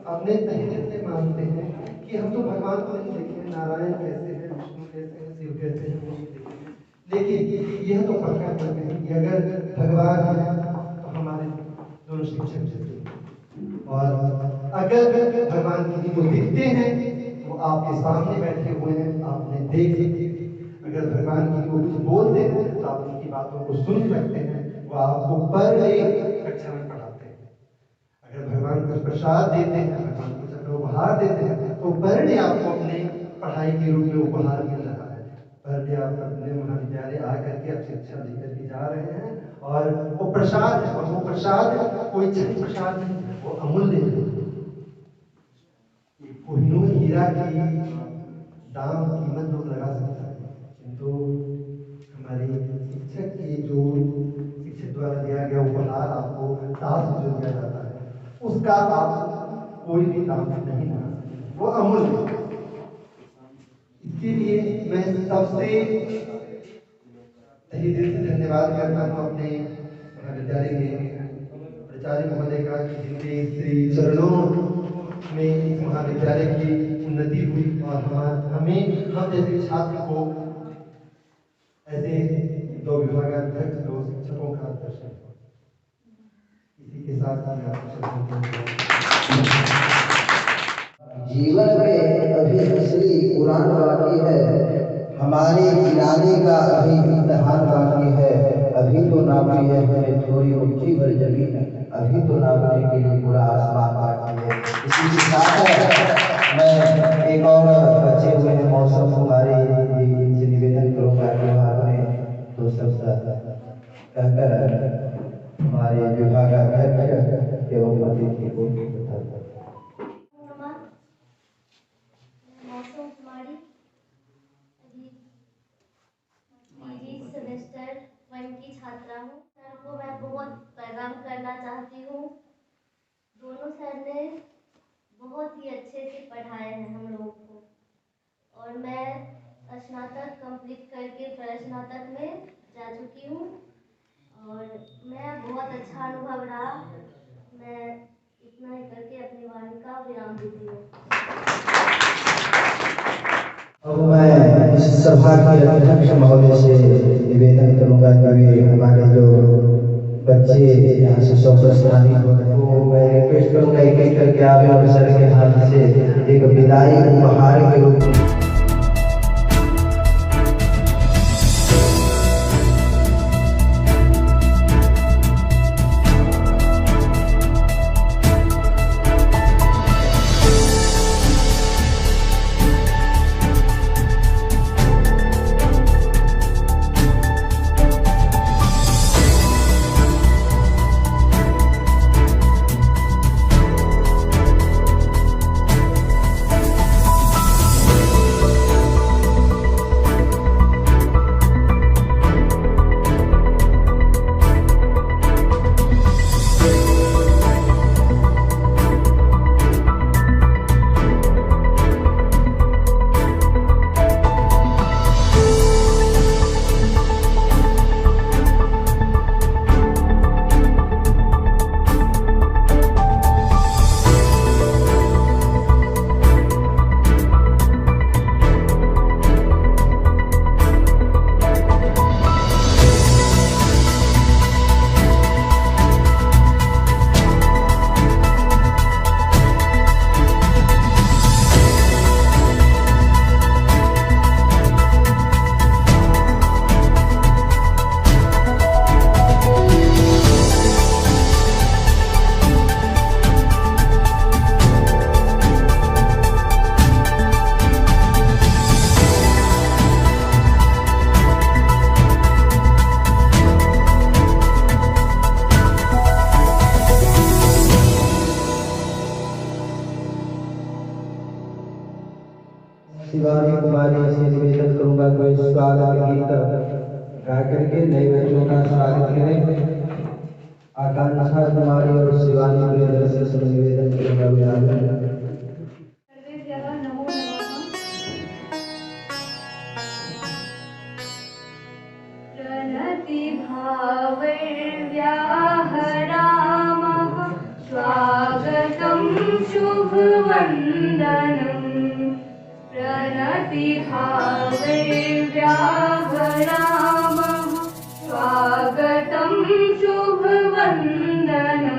अपने तहे से मानते हैं कि हम तो भगवान को नहीं देखे, नारायण कैसे हैं, विष्णु कैसे हैं, शिव कैसे हैं वो देखे, लेकिन यह तो पक्का करते हैं कि अगर भगवान है तो हमारे दोनों शिक्षक जैसे। और अगर भगवान किसी को दिखते हैं वो आपके सामने बैठे हुए हैं, आपने देख सकते। अगर भगवान किसी को कुछ बोलते हैं तो आप उनकी बातों को सुन सकते हैं, वो आपको पर एक कक्षा में पढ़ाते हैं। अगर भगवान कुछ प्रसाद देते हैं, भगवान कुछ अपना उपहार देते हैं तो पर डे आपको अपने पढ़ाई के रूप में उपहार मिल रहा है। पर डे आप अपने महाविद्यालय आकर के आप शिक्षा लेकर के जा रहे हैं और वो प्रसाद है, और वो प्रसाद कोई चीज प्रसाद नहीं, वो अमूल्य है। कोहिनूर हीरा की दाम कीमत लोग लगा सकता है, किंतु हमारे शिक्षक के जो शिक्षक द्वारा दिया गया उपहार आपको दास जो दिया जाता है उसका आप कोई भी दाम नहीं लगा सकते, वो अमूल्य है। इसके लिए मैं सबसे तहे दिल से धन्यवाद करता हूँ अपने महाविद्यालय के प्राचार्य महोदय का, जिनके श्री चरणों में इस महाविद्यालय की उन्नति हुई और हम जैसे छात्र को ऐसे 2 विभागाध्यक्ष, 2 शिक्षकों का दर्शन। इसी के साथ जीवन में अभी असली उड़ान बाकी है, हमारे गिराने का अभी इम्तिहान बाकी है। अभी तो नापी है हमें थोड़ी ऊंची भर जमीन, अभी तो नापने के लिए पूरा आसमान बाकी है। इसी के साथ मैं एक और बचे हुए हैं मौसम कुमारी जी से निवेदन करूँगा कि आपने 2 शब्द कहकर हमारे विभागाध्यक्ष एवं अतिथि को बता। मौसम कुमारी सेमेस्टर 1 की छात्रा हूँ। सर को मैं बहुत प्रणाम करना चाहती हूँ। दोनों सर ने बहुत ही अच्छे से पढ़ाया है हम लोगों को, और मैं स्नातक कंप्लीट करके प्रस्नातक में जा चुकी हूँ और मैं बहुत अच्छा अनुभव रहा। मैं इतना ही करके अपनी वाणी का विराम देती हूँ। अब मैं इस सभा के अध्यक्ष महोदय से निवेदन करूंगा कि हमारे जो बच्चे यहाँ से सौप्रस्थानी को मैं रिक्वेस्ट करूंगा एक करके आवे और सर के हाथ से एक विदाई उपहार के रूप में। शिवानी कुमारी से निवेदन करूंगा कोई स्वागत गीत गा करके नए बच्चों का स्वागत करें। आकांक्षा कुमारी और शिवानी प्रियदर्शी से निवेदन करूंगा विराजमान। स्वागतं शुभवन्दनं प्रणतिभावैर्व्याहरामः स्वागतं शुभवन्दनं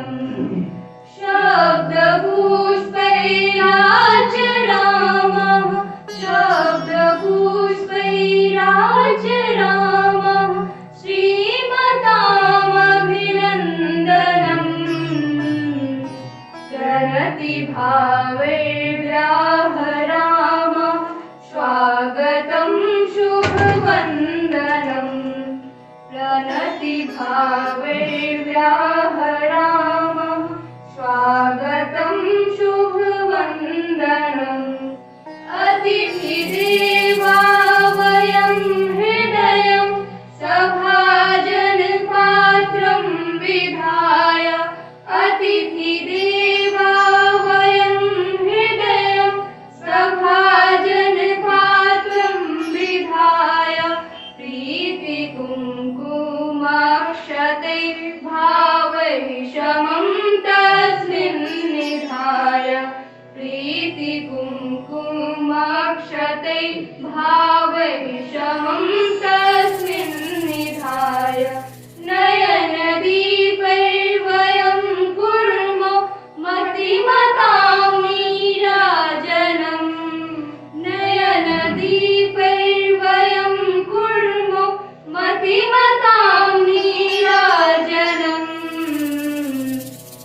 शब्दपुष्पैराचरामः शब्दपुष्पैराचरामः श्रीमतामभिनन्दनम् प्रणतिभावैर्व्याहरामः स्वागतं शुभवन्दनं प्रणतिभावैर्व्याहरामः स्वागतं शुभवन्दनम् अतिथिदेवा वयं हृदयं सभाजनपात्रं विधाय अतिथिदेवा वयं हृदयं सभाजनपात्रं विधाय प्रीतिकुङ्कुमाक्षतैर्भावैषमं तस्मिन् निधाय प्रीतिकुङ्कुमाक्षतैर्भावैषमं तस्मिन् निधाय नयनदीपैर्वयं कुर्मो मतिमतां नीराजनम् नयनदीपैर्वयं कुर्मो मतिमतां नीराजनम्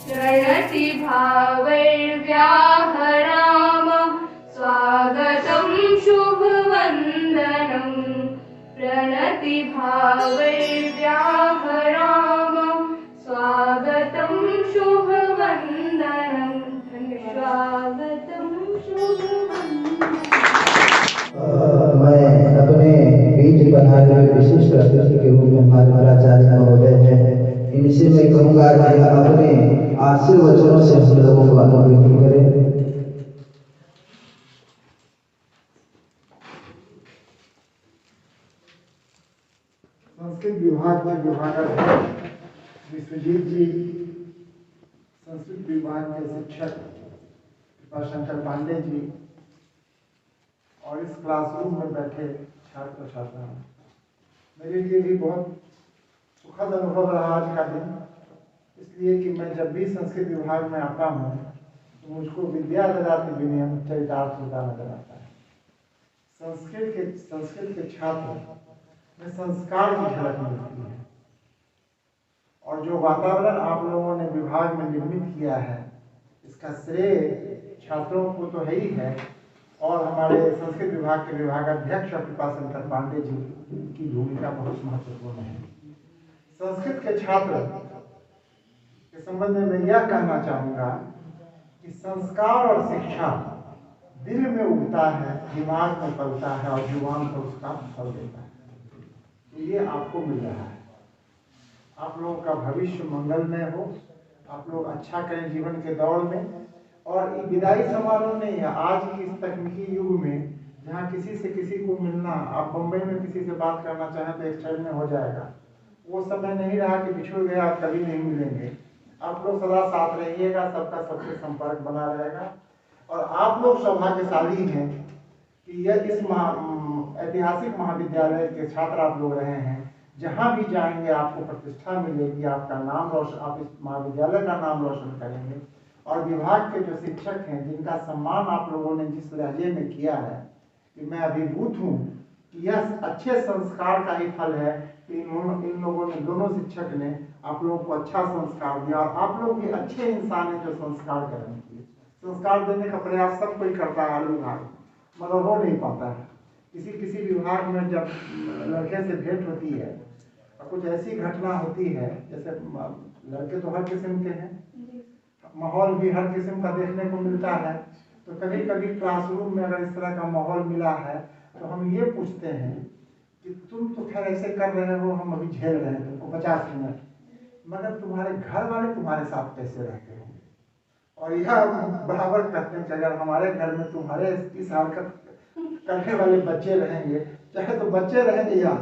प्रणतिभावैर्व्याहरामः स्वागतं शुभवन्दनं प्रणतिभावैर्व्याहरामः स्वागतं शुभवन्दनं स्वागतं शुभवन्दनं। मैं अपने बीच पधारे हुए विशिष्ट अतिथि के रूप में हमारे प्राचार्य महोदय हैं, इनसे मैं कहूँगा कि अपने आशीर्वचनों से हम लोगों को अनुग्रहित करें। संस्कृत विभाग के विभागाध्यक्ष विश्वजीत जी, संस्कृत विभाग के शिक्षक कृपाशंकर पांडे जी और इस क्लासरूम में बैठे छात्र छात्राएं, मेरे लिए भी बहुत सुखद अनुभव रहा आज का दिन, इसलिए कि मैं जब भी संस्कृत विभाग में आता हूँ तो मुझको विद्या ददाति विनयम चरितार्थ होता नजर आता है। संस्कृत के छात्र में संस्कार की झलक मिलती है और जो वातावरण आप लोगों ने विभाग में निर्मित किया है इसका श्रेय छात्रों को तो है ही है और हमारे संस्कृत विभाग के विभागाध्यक्ष कृपाशंकर पांडे जी की भूमिका बहुत महत्वपूर्ण है। संस्कृत के छात्र के संबंध में मैं यह कहना चाहूँगा कि संस्कार और शिक्षा दिल में उगता है, दिमाग में पलता है और जुबान पर उसका फल देता है। तो ये आपको मिल रहा है। आप लोगों का भविष्य मंगलमय हो, आप लोग अच्छा करें जीवन के दौर में। और विदाई समारोह नहीं है, आज की इस तकनीकी युग में जहाँ किसी से किसी को मिलना, आप बम्बई में किसी से बात करना चाहें तो एक क्षण में हो जाएगा। वो समय नहीं रहा कि बिछुड़ गया आप कभी नहीं मिलेंगे। आप लोग सदा साथ रहिएगा, सबका सबसे संपर्क बना रहेगा। और आप लोग सौभाग्यशाली हैं कि यह इस ऐतिहासिक महाविद्यालय के छात्र आप लोग रहे हैं। जहाँ भी जाएंगे आपको प्रतिष्ठा मिलेगी, आपका नाम रोशन, आप इस महाविद्यालय का नाम रोशन करेंगे। और विभाग के जो शिक्षक हैं जिनका सम्मान आप लोगों ने जिस लहजे में किया है कि मैं अभिभूत हूँ कि यह अच्छे संस्कार का ही फल है कि इन लोगों ने, दोनों शिक्षक ने आप लोगों को अच्छा संस्कार दिया और आप लोग भी अच्छे इंसान हैं जो संस्कार ग्रहण किए। संस्कार देने का प्रयास सब कोई करता है, हर विभाग मगर हो नहीं पाता है। किसी विभाग में जब लड़के से भेंट होती है और कुछ ऐसी घटना होती है, जैसे लड़के तो हर किस्म के हैं, माहौल भी हर किस्म का देखने को मिलता है, तो कभी कभी क्लासरूम में अगर इस तरह का माहौल मिला है तो हम ये पूछते हैं कि तुम तो खैर ऐसे कर रहे हो, हम अभी झेल रहे हैं तुमको 50 मिनट, मगर तुम्हारे घर वाले तुम्हारे साथ कैसे रहते हो? और यह बराबर कहते हैं कि अगर हमारे घर में तुम्हारे इस हरकत करने वाले बच्चे रहेंगे, चाहे तो बच्चे रहेंगे या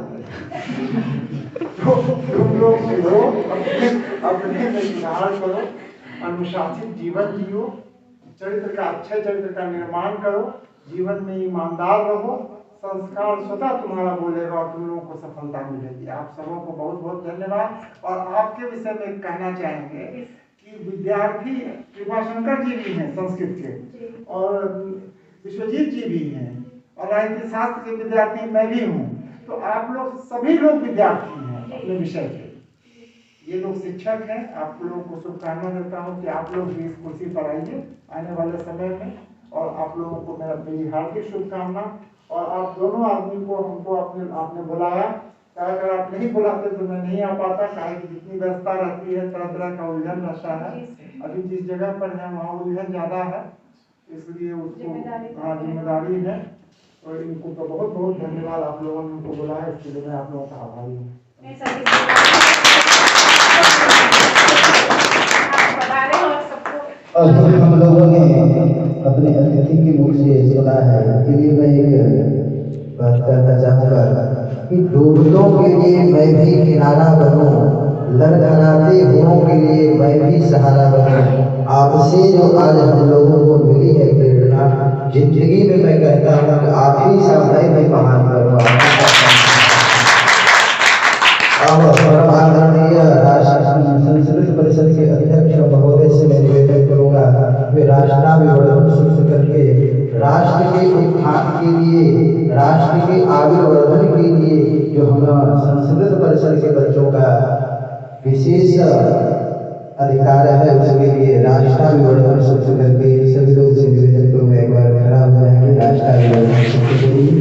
तो तुम लोग लो, अपने में सुधार करो, अनुशासित जीवन जियो, चरित्र का अच्छे चरित्र का निर्माण करो, जीवन में ईमानदार रहो, संस्कार स्वतः तुम्हारा बोलेगा और तुम लोगों को सफलता मिलेगी। आप सबों को बहुत बहुत धन्यवाद। और आपके विषय में कहना चाहेंगे कि विद्यार्थी कृपाशंकर जी भी हैं संस्कृत के, और विश्वजीत जी भी हैं, और राजनीति शास्त्र के विद्यार्थी मैं भी हूँ। तो आप लोग सभी लोग विद्यार्थी हैं अपने विषय के, ये लोग शिक्षक हैं। आप लोगों को शुभकामना देता हूँ कि आप लोग भी इस कुर्सी पर आइए आने वाले समय में, और आप लोगों को मेरी हार्दिक शुभकामना। और आप दोनों आदमी को हमको आपने बुलाया, अगर आप नहीं बुलाते तो मैं नहीं आ पाता, कारण कि जितनी व्यवस्था रहती है, तरह तरह का उलझन रहता है। अभी जिस जगह पर है वहाँ उलझन ज़्यादा है, इसलिए उसको जिम्मेदारी है। और इनको तो बहुत बहुत धन्यवाद, आप लोगों ने उनको बुलाया, इसके लिए मैं आप लोगों का आभारी हूँ। और हम लोगों ने अपने अतिथि के मुख से सुना है, इसलिए मैं एक बात करना चाहूँगा कि डूबतों के लिए मैं भी किनारा बनूं, लड़खड़ाते हुओं के लिए मैं भी सहारा बनूं। आपसे जो आज हम लोगों को मिली है प्रेरणा, जिंदगी में मैं कहता हूँ कि आप ही सा मैं महान बनूँ। परम आदरणीय संस्कृत परिषद के अध्यक्ष महोदय से मैं निवेदन करूंगा, वे राष्ट्राभिवर्धन शुरू करके राष्ट्र के उत्थान के लिए, राष्ट्र के आविर्वर्धन के लिए जो हम संस्कृत परिषद के बच्चों का विशेष अधिकार है, उसके लिए राष्ट्राभिवर्धन शुरू करके सभी लोग से निवेदन करूंगा, एक बार खड़ा हो जाएंगे राष्ट्राभिवर्धन शुरू करिए।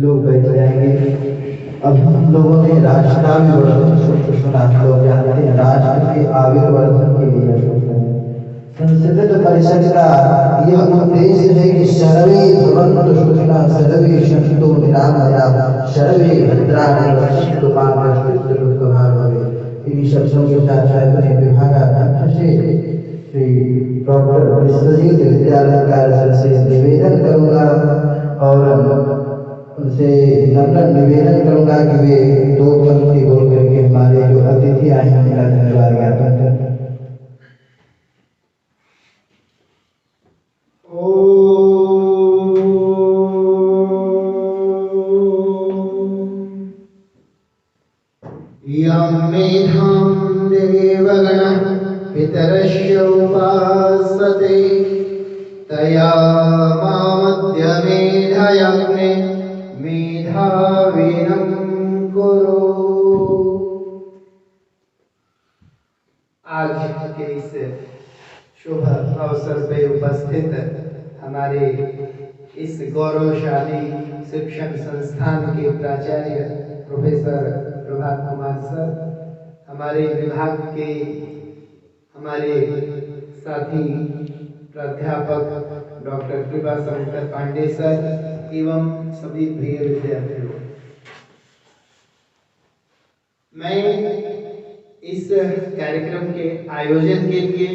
लोग बैठ जाएंगे। अब हम लोगों ने राष्ट्राभिवर्धन सूत्र सुना, हम लोग जानते हैं राष्ट्र के आविर्वर्धन के लिए संस्कृत परिषद का यह उद्देश्य है कि सर्वे भवन्तु सुखिनः, सर्वे सन्तु निरामयाः, सर्वे भद्राणि पश्यन्तु मा कश्चित् दुःखभाग् भवेत्। इन्हीं शब्दों के साथ अपने विभागाध्यक्ष से श्री डॉक्टर विश्वजीत विद्यालंकार से निवेदन करूँगा और उनसे नम्र निवेदन करूँगा कि वे 2 पंक्ति बोल करके हमारे जो अतिथि आए हैं उनका धन्यवाद ज्ञापन करें। यं मेधां देवगणः पितरस्य उपासते तया मामद्य मेधयग्ने मेधाविनं कुरु। आज के इस शुभ अवसर पे उपस्थित हमारे इस गौरवशाली शिक्षण संस्थान के प्राचार्य प्रोफेसर प्रभात कुमार सर, हमारे विभाग के हमारे साथी प्राध्यापक डॉक्टर कृपा शंकर पांडे सर एवं सभी प्रिय विद्यार्थियों, मैं इस कार्यक्रम के आयोजन के लिए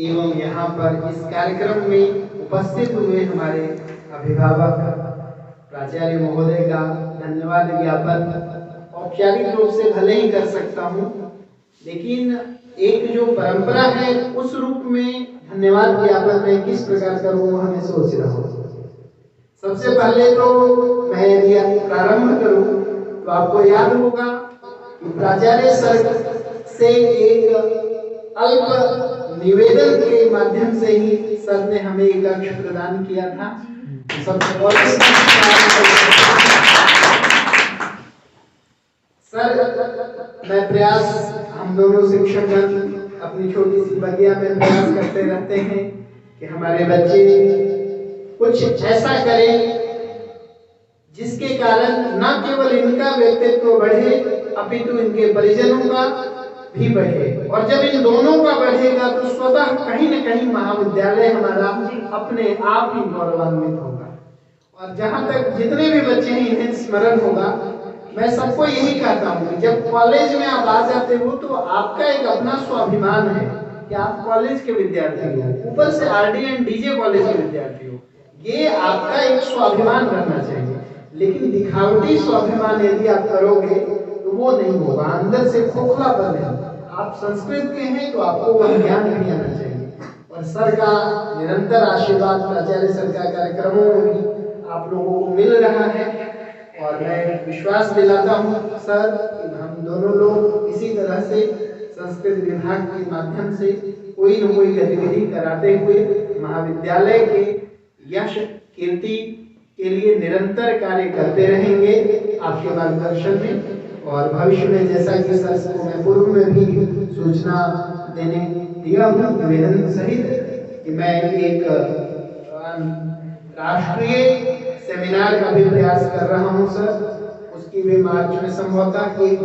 एवं यहाँ पर इस कार्यक्रम में उपस्थित हुए हमारे अभिभावक प्राचार्य महोदय का धन्यवाद ज्ञापन औपचारिक रूप से भले ही कर सकता हूँ, लेकिन एक जो परंपरा है उस रूप में धन्यवाद ज्ञापन मैं किस प्रकार करूँ हमें सोच रहा हूँ। सबसे पहले तो मैं यदि प्रारंभ करूँ तो आपको याद होगा कि प्राचार्य सर से एक अल्प निवेदन के माध्यम से ही सर ने हमें एक लक्ष्य प्रदान किया था। सर, मैं प्रयास, हम दोनों शिक्षक अपनी छोटी सी बगिया में प्रयास करते रहते हैं कि हमारे बच्चे कुछ ऐसा करें जिसके कारण न केवल इनका व्यक्तित्व बढ़े अपितु इनके परिजनों का भी बढ़े, और जब इन दोनों का बढ़ेगा तो स्वतः कहीं न कहीं महाविद्यालय हमारा अपने आप ही गौरवान्वित होगा। और जहाँ तक जितने भी बच्चे हैं इन्हें स्मरण होगा, मैं सबको यही कहता हूँ कि जब कॉलेज में आप आ जाते हो तो आपका एक अपना स्वाभिमान है कि आप कॉलेज के विद्यार्थी हो, ऊपर से RDN DJ कॉलेज के विद्यार्थी हो, ये आपका एक स्वाभिमान रहना चाहिए। लेकिन दिखावटी स्वाभिमान यदि आप करोगे तो वो नहीं होगा, अंदर से खोखलापन है। आप संस्कृत के हैं तो आपको वह ज्ञान भी आना चाहिए। और सर का निरंतर आशीर्वाद प्राचार्य सर का कार्यक्रमों में भी आप लोगों को मिल रहा है, और मैं विश्वास दिलाता हूँ सर कि हम दोनों लोग इसी तरह से संस्कृत विभाग के माध्यम से कोई न कोई गतिविधि कराते हुए महाविद्यालय के यश कीर्ति के लिए निरंतर कार्य करते रहेंगे आपके मार्गदर्शन में। और भविष्य में जैसा कि सर को मैं पूर्व में भी सूचना देने दिया हूँ निवेदन सहित कि मैं एक राष्ट्रीय सेमिनार का भी प्रयास कर रहा हूँ सर, उसकी भी मार्च में संभवतः एक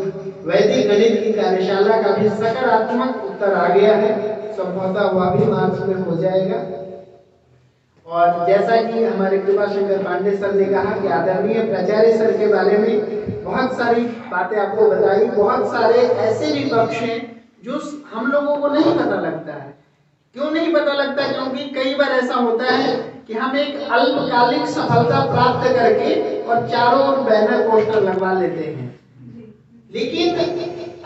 वैदिक गणित की कार्यशाला का भी सकारात्मक उत्तर आ गया है, संभवतः वह भी मार्च में हो जाएगा। और जैसा कि हमारे कृपा शंकर पांडे सर ने कहा कि आदरणीय प्राचार्य सर के बारे में बहुत सारी बातें आपको बताई, बहुत सारे ऐसे भी पक्ष हैं जो हम लोगों को नहीं पता लगता है। क्यों नहीं पता लगता? क्योंकि कई बार ऐसा होता है कि हम एक अल्पकालिक सफलता प्राप्त करके और चारों ओर बैनर पोस्टर लगवा लेते हैं, लेकिन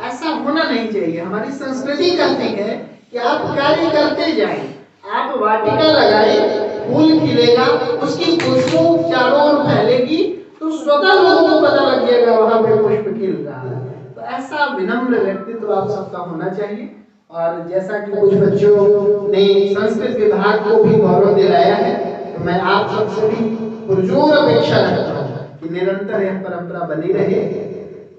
ऐसा होना नहीं चाहिए। हमारी संस्कृति कहती है कि आप कार्य करते जाएं, आप वाटिका लगाएं, फूल खिलेगा, उसकी खुशबू चारों ओर फैलेगी तो स्वतः लोगों को पता लग जाएगा वहां पे पुष्प खिल रहा है। तो ऐसा विनम्र व्यक्तित्व आप सबका होना चाहिए। और जैसा कि कुछ बच्चों ने संस्कृत विभाग को भी गौरव दिलाया है, तो मैं आप सबसे भी पुरजोर अपेक्षा रखता हूँ कि निरंतर यह परंपरा बनी रहे।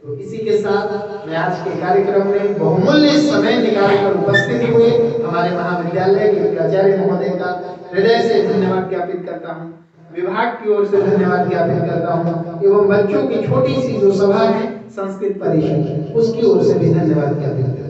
तो इसी के साथ मैं आज के कार्यक्रम में बहुमूल्य समय निकालकर उपस्थित हुए हमारे महाविद्यालय के प्राचार्य महोदय का हृदय से धन्यवाद ज्ञापित करता हूँ, विभाग की ओर से धन्यवाद ज्ञापित करता हूँ, एवं बच्चों की छोटी सी जो सभा है संस्कृत परिषद उसकी ओर से भी धन्यवाद ज्ञापित करता हूँ।